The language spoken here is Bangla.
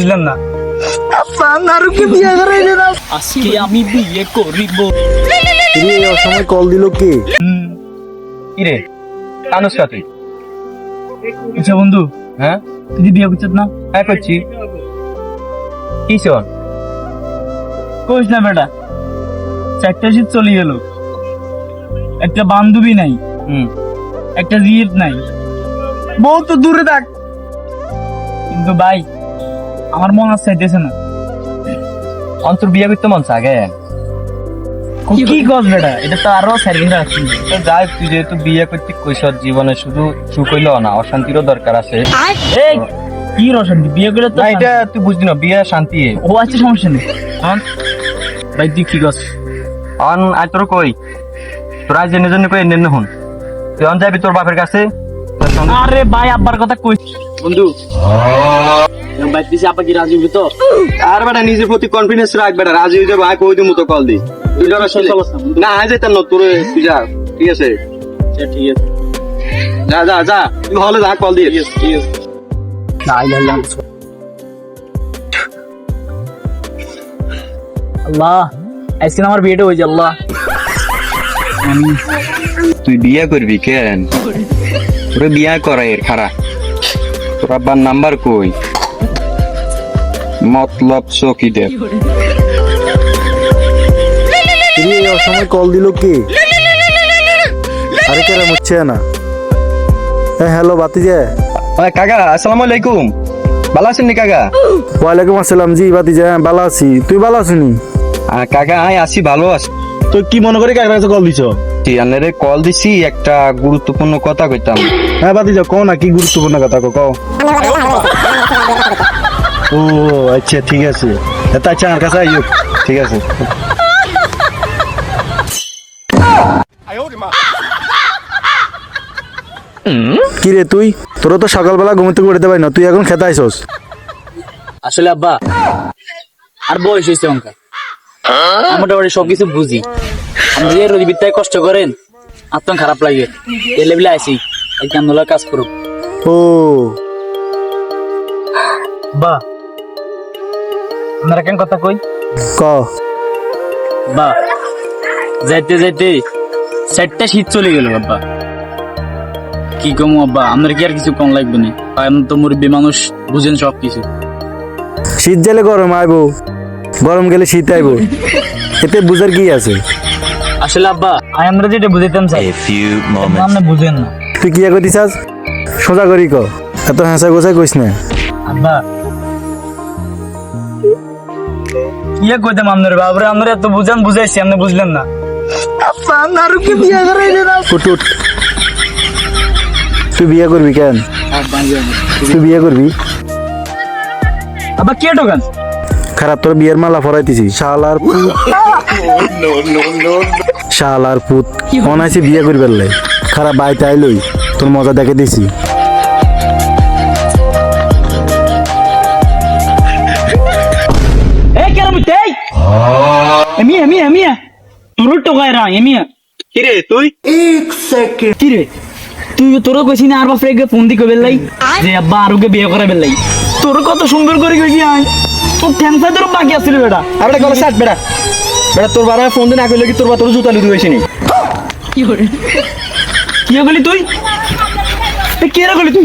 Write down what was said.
বুঝলেন না আব্বা নারুকে বিয়ে করাইলে না আজকে আমি বিয়ে করিব। তুমি এই অসময় কল দিল কে? কি রে কানুস তুই? আচ্ছা বন্ধু, হ্যাঁ তুই বিয়ে করছিস না? হ্যাঁ করছি। কি শোন কইস না বেটা, 4টা শীত চলে গেল, একটা বান্ধবী নাই, একটা জিদ নাই, বউ তো দূরে থাক। কিন্তু ভাই আমার মন আর চাইতেছে না। অন্তর বিয়ে করতে মন চাগে? কি কস বেটা, এটা তো আরো সার্ভিস আছে। যাই তুই যেহেতু বিয়ে করতে কইস, জীবনে শুধু সুখ হইলো না, অশান্তিরও দরকার আছে। এই কি রসান্তি, বিয়ে করে তো না এটা তুই বুঝলি না, বিয়ে শান্তি। ও আছে, সমস্যা নেই। ভাই তুই কি কস? অন আজ তোর কই তোরা জেনে জেনে কই এনে হন, তুই অন যাবি তোর বাপের কাছে। আরে ভাই আব্বার কথা কই বন্ধু, ভাই দিছি আপা কি রাজি হইবে তো? আর বেটা নিজের প্রতি কনফিডেন্স রাখ বেটা, রাজি হয়ে যাবে। আয় কই দিমু তো কল দি, তুই ধর না আয় যাইতাম না তোর, তুই যা। ঠিক আছে ঠিক আছে, যা যা যা, তুই হলে যা কল দি। ঠিক আছে। আল্লাহ আজকে আমার বিয়েটা হয়েছে। আল্লাহ তুই বিয়ে করবি কেন? তোরে বিয়া করাই এর খারা, তোর আব্বার নাম্বার কই? মতলব চকিদের। তুমি এই অসময় কল দিল কে? আরে কেরা মুচ্ছে না। হ্যালো বাতিজা। কাকা আসসালামু আলাইকুম, ভালো আছেন নি কাকা? ওয়ালাইকুম আসসালাম। জি বাতিজা, ভালো আছি, তুই ভালো আছিস? কাকা আয় আসি, ভালো আছি। তো কি মনে করে কার কাছে কল দিছ? আন্নারে কল দিছি, একটা গুরুত্বপূর্ণ কথা কইতাম। হ্যাঁ বাতিজা কও না, কি গুরুত্বপূর্ণ কথা কও। ও আচ্ছা ঠিক আছে, আচ্ছা আমার কাছে আইও। ঠিক আছে। কি রে তুই, তোরা তো সকালবেলা ঘুমোতে করতে পারি না, তুই এখন খেতে আইসস? আসলে আব্বা আর বয়স হয়েছে অঙ্কা, মোটামুটি সবকিছু বুঝি। আপনি যে রোদিবিদ্যায় কষ্ট করেন, আত্ম খারাপ লাগে, এ লেভেলে আইসি এই কামগুলো কাজ করুক। ও বা আপনারা কেন কথা কই ক। বা যাইতে যাইতে 4টা শীত চলে গেল আব্বা। কি কম আব্বা, আপনার কি আর কিছু কম লাগবে না? আমি তো মুরব্বী মানুষ, বুঝেন সব কিছু। শীত গেলে গরম আইব, গরম গেলে শীত আইব, এতে বুঝার কি আছে? আসলে আব্বা আমরা যেটা বুঝাইতাম চাই আপনি বুঝেন না। তুই কি করতে চাস সোজা করি ক, এত হাসা গোছাই কইস না। আব্বা কি কইতাম আপনার বাবরে, আমরা এত বুঝাইছি, আপনি বুঝলেন না। আব্বা নারুকে বিয়ে করাইলে না। উঠ উঠ, তুই বিয়ে করবি কেন? তুই বিয়ে করবি? আব্বা কে ঢোকান? খারাপ, তোর বিয়ের মালা ফরাইতেছি শালার পুত। শালার পুত অনাইছে বিয়ে করবে লাই। খারাপ বাইতে আইলই তোর মজা দেখে দিছি। এই কেন মুতে এই এমিয়া তোর টোকায় রা এমিয়া। কি রে তুই? কি রে তুই, তোর কইছি না আর বাপরে ফোন দি কইবে লাই যে আব্বা আরুকে বিয়ে করাবে লাই। তোর কত সুন্দর করে কইছি আই, তোর ঠ্যাংসা তোর বাকি আছিল বেটা। আরে গলা সাত বেটা, বেটা তোর বাবা ফোন দিন আগে লাগি তোর বা তোর জুতা লুড়ি হইছে নি। কি গলি তুই? কে রা গলি তুই?